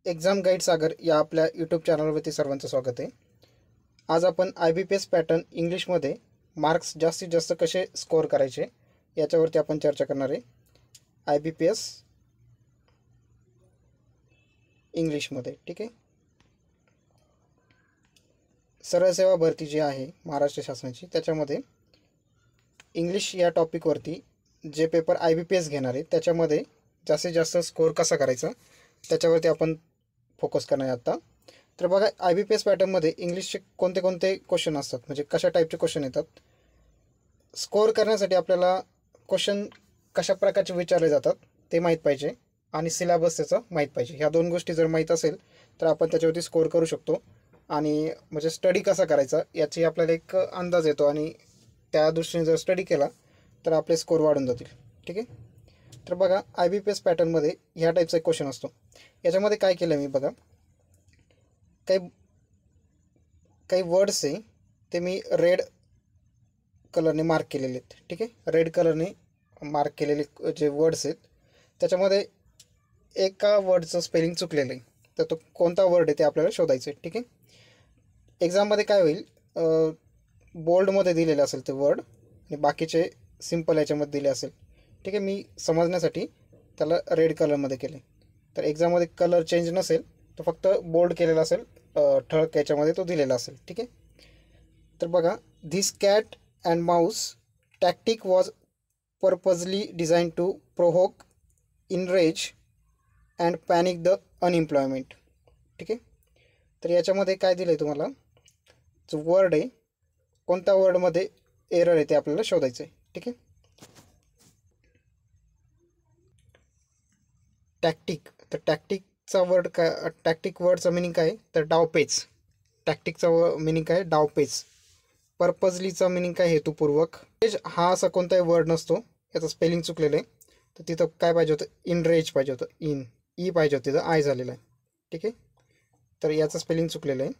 Exam guide सागर या आपल्या YouTube चॅनलवरती सर्वांचं स्वागत आहे. आज आपण IBPS पॅटर्न इंग्लिशमध्ये मार्क्स जास्तीत जास्त कसे स्कोअर करायचे याच्यावरती आपण चर्चा करणार आहे. IBPS इंग्लिशमध्ये, ठीक आहे. सरळ सेवा भरती जी आहे महाराष्ट्र शासनाची, त्याच्यामध्ये इंग्लिश या टॉपिकवरती जे पेपर IBPS घेणार आहे त्याच्यामध्ये जास्तीत जास्त स्कोअर कसा करायचा त्याच्यावरती आपण फोकस करणार आहे आता. तर बघा, IBPS पॅटर्नमध्ये इंग्लिशचे कोणते कोणते क्वेश्चन असतात, म्हणजे कशा टाईपचे क्वेश्चन येतात. स्कोअर करण्यासाठी आपल्याला क्वेश्चन कशा प्रकारचे विचारले जातात ते माहीत पाहिजे आणि सिलेबस त्याचा माहीत पाहिजे. ह्या दोन गोष्टी जर माहीत असेल तर आपण त्याच्यावरती स्कोअर करू शकतो. आणि म्हणजे स्टडी कसा करायचा याची आपल्याला एक अंदाज येतो आणि त्या दृष्टीने जर स्टडी केला तर आपले स्कोअर वाढून जातील, ठीक आहे. तर बघा, IBPS पॅटर्नमध्ये ह्या टाईपचा एक क्वेश्चन असतो. याच्यामध्ये काय केलं मी, बघा, काही वर्ड्स आहे ते मी रेड कलरने मार्क केलेले आहेत, ठीक आहे. रेड कलरने मार्क केलेले जे वर्ड्स आहेत त्याच्यामध्ये एका वर्डचं स्पेलिंग चुकलेलं आहे, तर तो कोणता वर्ड आहे ते आपल्याला शोधायचं आहे, ठीक आहे. एक्झाममध्ये काय होईल, बोल्डमध्ये दिलेलं असेल ते वर्ड आणि बाकीचे सिम्पल याच्यामध्ये दिले असेल, ठीक आहे. मी समजण्यासाठी त्याला रेड कलरमध्ये केले. तर एक्झाममध्ये कलर चेंज नसेल, तो फक्त बोल्ड केलेला असेल, ठळक याच्यामध्ये तो दिलेला असेल, ठीक आहे. तर बघा, this cat and mouse tactic was purposely design to provoke enrage and panic the unemployment, ठीक आहे. तर याच्यामध्ये काय दिलं आहे तुम्हाला, जो वर्ड आहे कोणत्या वर्डमध्ये एरर आहे ते आपल्याला शोधायचं आहे, ठीक आहे. टॅक्टिक, तर टॅक्टिकचा वर्ड काय, टॅक्टिक वर्डचा मिनिंग काय, तर डावपेच. टॅक्टिकचा मिनिंग काय, डावपेच. पर्पजलीचा मिनिंग काय, हेतुपूर्वक. हा असा कोणताही वर्ड नसतो, याचं स्पेलिंग चुकलेलं आहे, तर तिथं काय पाहिजे होतं, इनरेज पाहिजे होतं, ई पाहिजे होतं, तिथं आय झालेलं आहे, ठीक आहे. तर याचं स्पेलिंग चुकलेलं आहे.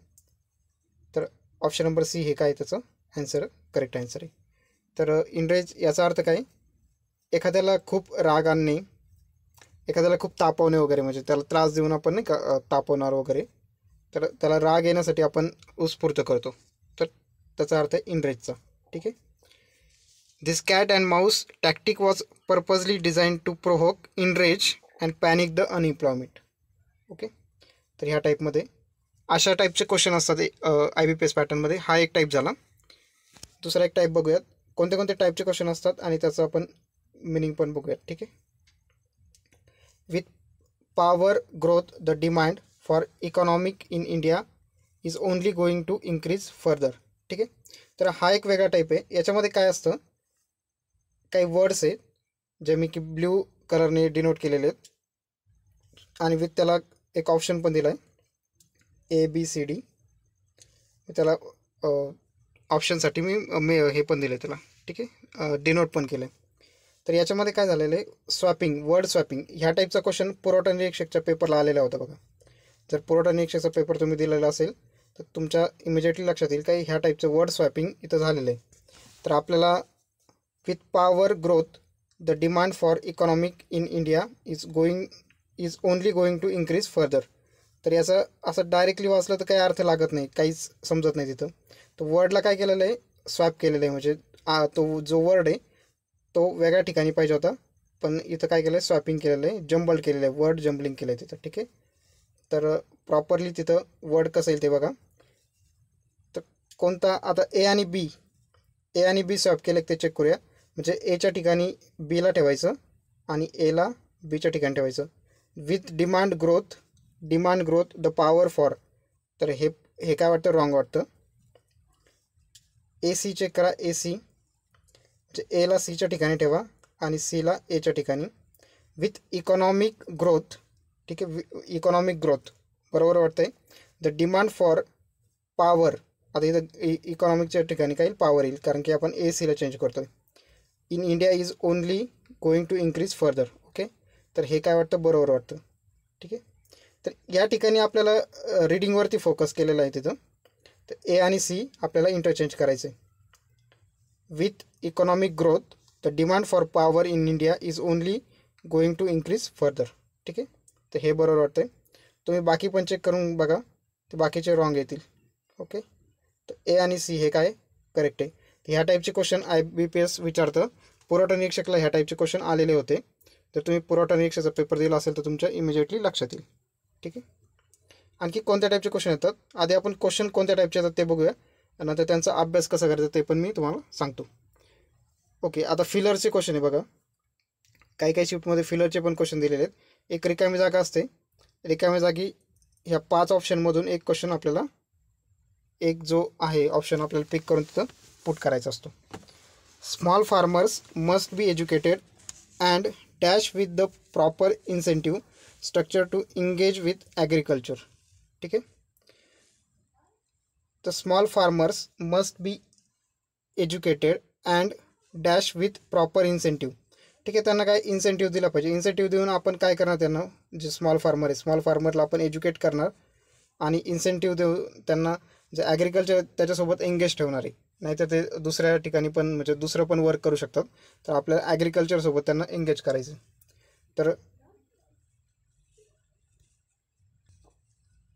तर ऑप्शन नंबर सी हे काय त्याचं ॲन्सर, करेक्ट ॲन्सर आहे. तर इनरेज याचा अर्थ काय, एखाद्याला खूप राग आणणे, एखाद्याला खूप तापवणे वगैरे, म्हणजे त्याला त्रास देऊन आपण नाही का तापवणार वगैरे, तर त्याला राग येण्यासाठी आपण उत्स्फूर्त करतो, तर त्याचा अर्थ आहे इनरेजचा, ठीक आहे. This cat and mouse tactic was purposely design to provoke enrage and panic the unemployment, okay. तर ह्या टाईपमध्ये अशा टाईपचे क्वेश्चन असतात IBPS पॅटर्नमध्ये. हा एक टाईप झाला. दुसरा एक टाईप बघूयात, कोणते कोणते टाईपचे क्वेश्चन असतात आणि त्याचं आपण मिनिंग पण बघूयात, ठीक आहे. With power growth the demand for economic in India is only going to increase further, ठीक आहे. तर हा एक वेगळा टाईप आहे. याच्यामध्ये काय असतं, काही वर्ड्स आहेत जे मी की ब्ल्यू कलरने डिनोट केलेले आहेत आणि विथ त्याला एक ऑप्शन पण दिला आहे ABCD. त्याला ऑप्शनसाठी मी हे पण दिलं त्याला, ठीक आहे, डिनोट पण केलं आहे. तर याच्यामध्ये काय झालेलं आहे, स्वॅपिंग, वर्ड स्वॅपिंग ह्या टाईपचा क्वेश्चन पुरवठा निरीक्षकच्या पेपरला आलेला होता. बघा, जर पुरवठा निरीक्षकचा पेपर तुम्ही दिलेला असेल तर तुमच्या इमिजिएटली लक्षात येईल काही ह्या टाईपचं वर्ड स्वॅपिंग इथं झालेलं आहे. तर आपल्याला with power growth the demand for economic in India is only going to increase further. तर याचं असं डायरेक्टली वाचलं तर काही अर्थ लागत नाही, काहीच समजत नाही तिथं. तर वर्डला काय केलेलं आहे, स्वॅप केलेलं आहे, म्हणजे तो जो वर्ड आहे तो वेगळ्या ठिकाणी पाहिजे होता, पण इथं काय केलं आहे, स्वॅपिंग केलेलं आहे, जंबल केलेलं आहे, वर्ड जंबलिंग केलं आहे तिथं, ठीक आहे. तर प्रॉपरली तिथं वर्ड कसं येईल ते बघा. तर कोणता, आता ए आणि बी स्वॅप केलं ते चेक करूया. म्हणजे एच्या ठिकाणी बीला ठेवायचं आणि एला बीच्या ठिकाणी ठेवायचं. With demand growth the power for, तर हे काय वाटतं, रॉंग वाटतं. AC चेक करा, AC म्हणजे एला सीच्या ठिकाणी ठेवा आणि सीला एच्या ठिकाणी. विथ इकॉनॉमिक ग्रोथ, ठीक आहे, इकॉनॉमिक ग्रोथ बरोबर वाटतं आहे. द डिमांड फॉर पॉवर, आता इथं इकॉनॉमिकच्या ठिकाणी काय येईल, पॉवर येईल, कारण की आपण ACला चेंज करतो आहे. In India is only going to increase further, okay. तर हे काय वाटतं, बरोबर वाटतं, ठीक आहे. तर या ठिकाणी आपल्याला रीडिंगवरती फोकस केलेला आहे तिथं. तर A आणि C आपल्याला इंटरचेंज करायचं आहे. With economic growth the demand for power in India is only going to increase further, ठीक आहे. तर हे बरोबर वाटतं आहे. तुम्ही बाकी पण चेक करून बघा, ते बाकीचे रॉंग येतील. ओके, तर ए आणि सी हे काय करेक्ट आहे. तर ह्या टाईपचे क्वेश्चन IBPS विचारतं. पुरवठा निरीक्षकला ह्या टाईपचे क्वेश्चन आलेले होते. तर तुम्ही पुरवठा निरीक्षकाचा पेपर दिला असेल तर तुमच्या इमिजिएटली लक्षात येईल. ठीक आहे. आणखी कोणत्या टाईपचे क्वेश्चन येतात, आधी आपण क्वेश्चन कोणत्या टाईपचे येतात ते बघूया, नंतर त्यांचा अभ्यास कसा करायचा ते पण मी तुम्हाला सांगतो. ओके, आता फिलरचे क्वेश्चन आहे बघा. काही काही शिफ्टमध्ये फिलरचे पण क्वेश्चन दिलेले आहेत. एक रिकामी जागा असते, रिकाम्या जागी ह्या 5 ऑप्शनमधून एक क्वेश्चन आपल्याला, एक जो आहे ऑप्शन आपल्याला पिक करून तिथं पुट करायचा असतो. Small farmers must be educated and dash with the proper incentive structure to engage with agriculture. ठीक आहे. तर small farmers must be educated and dash with proper incentive. ठीक आहे, त्यांना काय इन्सेंटिव्ह दिला पाहिजे. इन्सेंटिव्ह देऊन आपण काय करणार, त्यांना जे स्मॉल फार्मर आहे, स्मॉल फार्मरला आपण एज्युकेट करणार आणि इन्सेंटिव्ह देऊन त्यांना जे ॲग्रिकल्चर त्याच्यासोबत एंगेज ठेवणार आहे. नाहीतर ते दुसऱ्या ठिकाणी पण म्हणजे दुसरं पण वर्क करू शकतात. तर आपल्याला ॲग्रिकल्चरसोबत त्यांना एंगेज करायचं. तर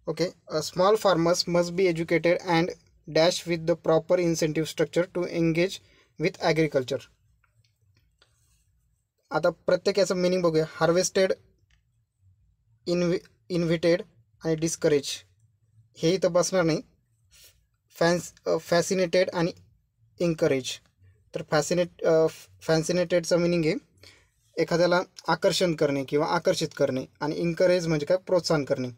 okay, small farmers must be educated and dash with the proper incentive structure to engage with agriculture. आता प्रत्येक याचं मिनिंग बघूया. हार्वेस्टेड, इन्व्हिटेड आणि डिस्करेज हे इथं बसणार नाही. फॅसिनेटेड आणि इन्करेज. तर फॅसिनेटेडचं मिनिंग आहे एखाद्याला आकर्षण करणे किंवा आकर्षित करणे, आणि इन्करेज म्हणजे काय, प्रोत्साहन करणे.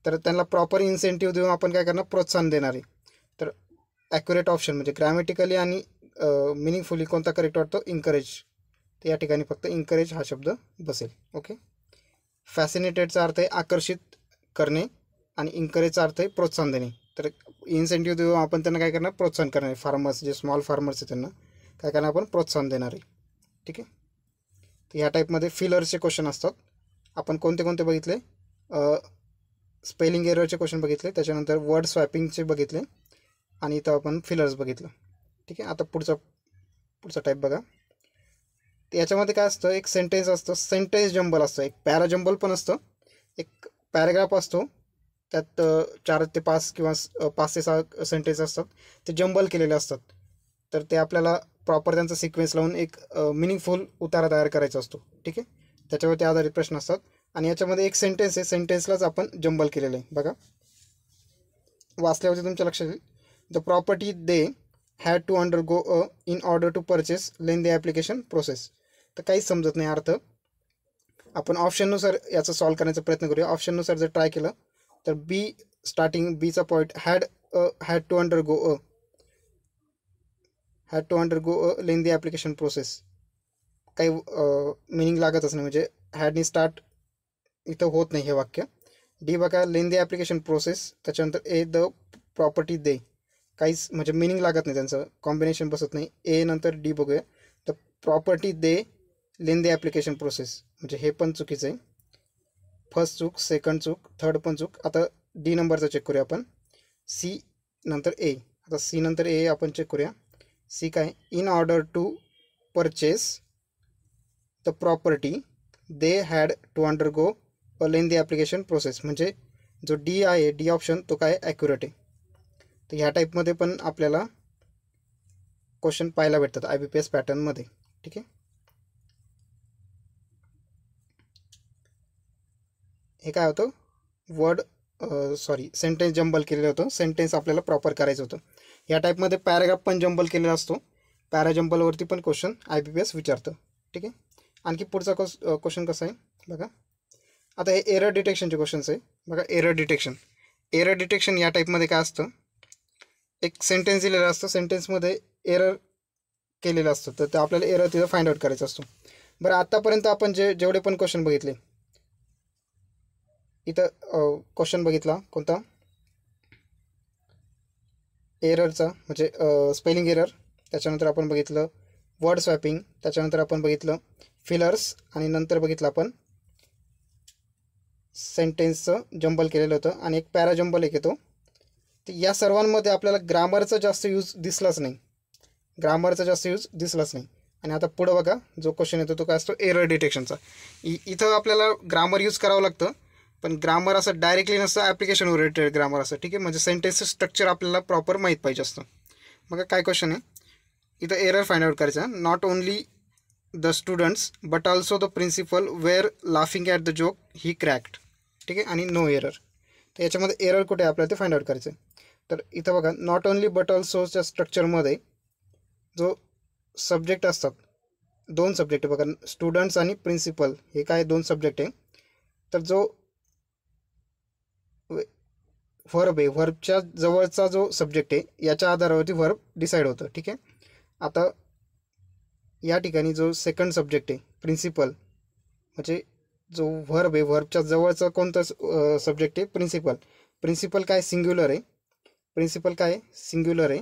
तर त्यांना प्रॉपर इन्सेंटिव्ह देऊन आपण काय करणार, प्रोत्साहन देणार आहे. तर ॲक्युरेट ऑप्शन म्हणजे ग्रॅमॅटिकली आणि मिनिंगफुली कोणता करेक्ट वाटतो, इन्करेज. तर या ठिकाणी फक्त इन्करेज हा शब्द बसेल. ओके, फॅसिनेटेडचा अर्थ आहे आकर्षित करणे आणि इन्करेजचा अर्थ आहे प्रोत्साहन देणे. तर इन्सेंटिव्ह देऊन आपण त्यांना काय करणार, प्रोत्साहन करणार. फार्मर्स जे स्मॉल फार्मर्स आहे त्यांना काय करणार, आपण प्रोत्साहन देणार आहे. ठीक आहे. तर ह्या टाईपमध्ये फिलरचे क्वेश्चन असतात. आपण कोणते कोणते बघितले, स्पेलिंग एररचे क्वेश्चन बघितले, त्याच्यानंतर वर्ड स्वॅपिंगचे बघितले, आणि इथं आपण फिलर्स बघितलं. ठीक आहे. आता पुढचा टाईप बघा. याच्यामध्ये काय असतं, एक सेंटेन्स असतं, सेंटेन्स जंबल असतं, एक पॅरा जंबल पण असतं, एक पॅराग्राफ असतो, त्यात 4 ते 5 किंवा 5 ते 6 सेंटेन्स असतात, ते जंबल केलेले असतात. तर ते आपल्याला प्रॉपर त्यांचा सिक्वेन्स लावून एक मिनिंगफुल उतारा तयार करायचा असतो. ठीक आहे. त्याच्यावरती आधारित प्रश्न असतात. आणि याच्यामध्ये एक सेंटेन्स आहे, सेंटेन्सलाच आपण जंबल केलेलं आहे बघा. वाचल्यावरती तुमच्या लक्षात येईल. The property they had to undergo in order to purchase lane the application process. तर काहीच समजत नाही अर्थ. आपण ऑप्शननुसार याचा सॉल्व करण्याचा प्रयत्न करूया. ऑप्शननुसार जर ट्राय केलं तर बी, स्टार्टिंग बीचा point had to undergo lane the application process. काही मिनिंग लागतच नाही, म्हणजे हॅडनी स्टार्ट इथं होत नाही हे वाक्य. डी बघा, लेन द ॲप्लिकेशन प्रोसेस, त्याच्यानंतर ए द प्रॉपर्टी दे, काहीच म्हणजे मिनिंग लागत नाही, त्यांचं कॉम्बिनेशन बसत नाही. ए नंतर डी बघूया, the property they lane the application process, म्हणजे हे पण चुकीचं आहे. फर्स्ट चूक, सेकंड चूक, थर्ड पण चूक. आता डी नंबरचा चेक करूया आपण. सी नंतर ए. आता सी नंतर ए आपण चेक करूया. सी काय, in order to purchase the property they had to undergo a lane the application process. म्हणजे जो डी आहे, डी ऑप्शन, तो काय ॲक्युरेट आहे. तर ह्या टाईपमध्ये पण आपल्याला क्वेश्चन पाहायला भेटतात IBPS पॅटर्नमध्ये. ठीक आहे. हे काय होतं, सेंटेन्स जंबल केलेलं होतं. सेंटेन्स आपल्याला प्रॉपर करायचं होतं. या टाईपमध्ये पॅराग्राफ पण जंबल केलेला असतो. पॅरा जंबलवरती पण क्वेश्चन IBPS विचारतं. ठीक आहे. आणखी पुढचा क्वेश्चन कसा आहे बघा. आता हे एरर डिटेक्शनचे क्वेश्चन्स आहे बघा. एरर डिटेक्शन या टाईपमध्ये काय असतं, एक सेंटेन्स दिलेलं असतं, सेंटेन्समध्ये एरर केलेलं असतं, तर आपल्याला एरर तिथं फाइंड आउट करायचा असतो. बरं, आत्तापर्यंत आपण जेवढे पण क्वेश्चन बघितले, इथं क्वेश्चन बघितला कोणता, एररचा म्हणजे स्पेलिंग एरर, त्याच्यानंतर आपण बघितलं वर्ड स्वॅपिंग, त्याच्यानंतर आपण बघितलं फिलर्स, आणि नंतर बघितलं आपण सेंटेन्सचं जंबल केलेलं होतं, आणि एक पॅरा जंबल एक येतो. तर या सर्वांमध्ये आपल्याला ग्रामरचा जास्त यूज दिसलाच नाही. आणि आता पुढं बघा, जो क्वेश्चन येतो तो काय असतो, एरर डिटेक्शनचा. इथं आपल्याला ग्रामर यूज करावं लागतं, पण ग्रामर असं डायरेक्टली नसतं, ॲप्लिकेशन ओरिएंटेड ग्रामर असतं. ठीक आहे, म्हणजे सेंटेन्सचं स्ट्रक्चर आपल्याला प्रॉपर माहीत पाहिजे असतं. मग काय क्वेश्चन आहे इथं, एरर फाइंड आउट करायचं. Not only the students but also the principal were laughing at the joke he cracked. ठीक आहे, आणि नो एरर. तर याच्यामध्ये एरर कुठे आहे आपल्याला ते फाइंड आउट करायचं. तर इथं बघा, नॉट ओनली बट ऑल्सोच्या स्ट्रक्चरमध्ये जो सब्जेक्ट असतात, दोन सब्जेक्ट बघा, स्टुडंट्स आणि प्रिन्सिपल, हे काय दोन सब्जेक्ट आहे. तर जो व्हर्ब आहे, व्हर्बच्या जवळचा जो सब्जेक्ट आहे याच्या आधारावरती व्हर्ब डिसाईड होतं. ठीक आहे, आता या ठिकाणी जो सेकंड सब्जेक्ट आहे प्रिन्सिपल, म्हणजे जो व्हर्ब आहे व्हर्बच्या जवळचा कोणता सब्जेक्ट आहे, प्रिन्सिपल. प्रिन्सिपल काय सिंग्युलर आहे, प्रिन्सिपल काय सिंग्युलर आहे.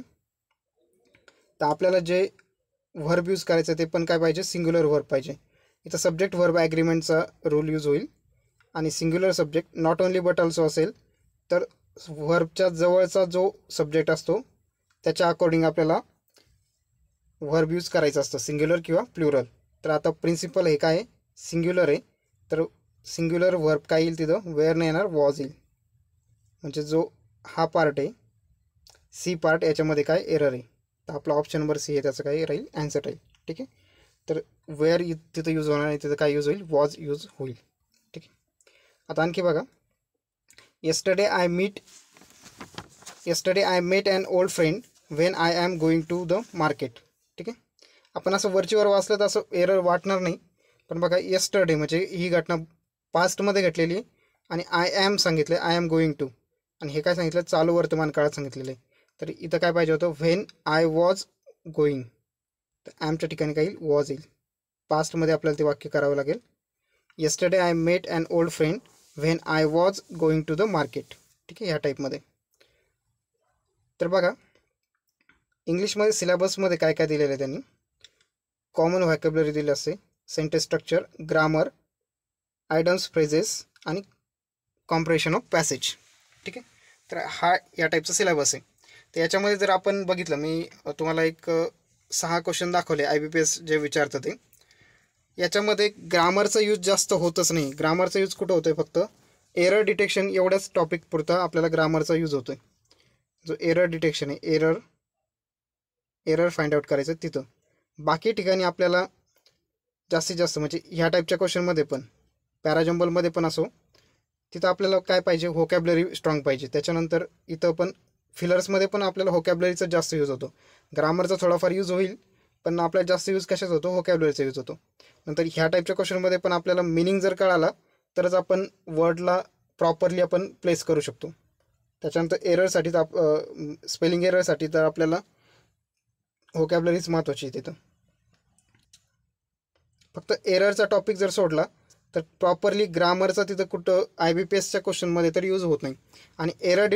तर आपल्याला जे व्हर्ब यूज करायचं ते पण काय पाहिजे, सिंग्युलर व्हर्ब पाहिजे. इथं सब्जेक्ट व्हर्ब ॲग्रीमेंटचा रूल यूज होईल आणि singular subject not only but also असेल तर व्हर्बच्या जवळचा जो सब्जेक्ट असतो त्याच्या अकॉर्डिंग आपल्याला व्हर्ब यूज करायचं असतं, सिंग्युलर किंवा प्लुरल. तर आता प्रिन्सिपल हे काय सिंग्युलर आहे, तर सिंग्युलर व्हर्ब काय येईल तिथं, वेअर नाही येणार, वॉज येईल. म्हणजे जो हा पार्ट आहे सी पार्ट, याच्यामध्ये काय एरर आहे. तर आपला ऑप्शन नंबर सी आहे, त्याचं काय राहील, ॲन्सर राहील. ठीक आहे, तर वेअर तिथं यूज होणार नाही, तिथं काय यूज होईल, वॉज यूज होईल. ठीक आहे, आता आणखी बघा, yesterday I met an old friend when I am going to the market. ठीक आहे, आपण असं वरचीवर वाचलं तर असं एरर वाटणार नाही, पण बघा yesterday म्हणजे ही घटना पास्टमध्ये घडलेली आहे आणि आय ॲम सांगितलं, आय ॲम गोईंग टू, आणि हे काय सांगितलं, चालू वर्तमान काळात सांगितलेलं आहे. तर इथं काय पाहिजे होतं, व्हेन आय वॉज गोईंग. तर ॲमच्या ठिकाणी काय येईल, वॉज येईल. पास्टमध्ये आपल्याला ते वाक्य करावं लागेल. yesterday I met an old friend when I was going to the market. ठीक आहे, ह्या टाईपमध्ये. तर बघा इंग्लिशमध्ये सिलेबसमध्ये काय काय दिलेलं आहे त्यांनी, कॉमन व्हॅकॅब्युलरी दिली असते, सेंटेन्स स्ट्रक्चर, ग्रामर, आयडम्स, फ्रेजेस आणि कॉम्प्रेशन ऑफ पॅसेज. ठीक आहे, तर हा या टाईपचा सिलेबस आहे. तर याच्यामध्ये जर आपण बघितलं, मी तुम्हाला एक 6 क्वेश्चन दाखवले IBPS जे विचारतं ते. याच्यामध्ये ग्रामरचा यूज जास्त होतच नाही. ग्रामरचा यूज कुठं होतोय, फक्त एरर डिटेक्शन एवढ्याच टॉपिक पुरता आपल्याला ग्रामरचा यूज होतोय. जो एरर डिटेक्शन आहे, एरर फाइंड आउट करायचं तिथं. बाकी ठिकाणी आपल्याला जास्तीत जास्त म्हणजे ह्या टाईपच्या क्वेश्चनमध्ये पण, पॅराजंबलमध्ये पण असो, तिथं आपल्याला काय पाहिजे, व्होकॅब्लरी स्ट्रॉंग पाहिजे. त्याच्यानंतर इथं पण फिलर्समध्ये पण आपल्याला व्होकॅब्लरीचा जास्त यूज होतो. ग्रामरचा थोडाफार यूज होईल, पण आपल्याला जास्त यूज कशाचा होतो, व्होकॅब्लरीचा यूज होतो. नंतर ह्या टाईपच्या क्वेश्चनमध्ये पण आपल्याला मिनिंग जर कळाला तरच आपण वर्डला प्रॉपरली आपण प्लेस करू शकतो. त्याच्यानंतर एररसाठी तर स्पेलिंग एररसाठी तर आपल्याला व्होकॅब्लरीच महत्त्वाची आहे तिथं. फक्त एररचा टॉपिक जर सोडला तर प्रॉपरली ग्रामरचा तिथं कुठं IBPSच्या क्वेश्चनमध्ये तर यूज होत नाही. आणि एरर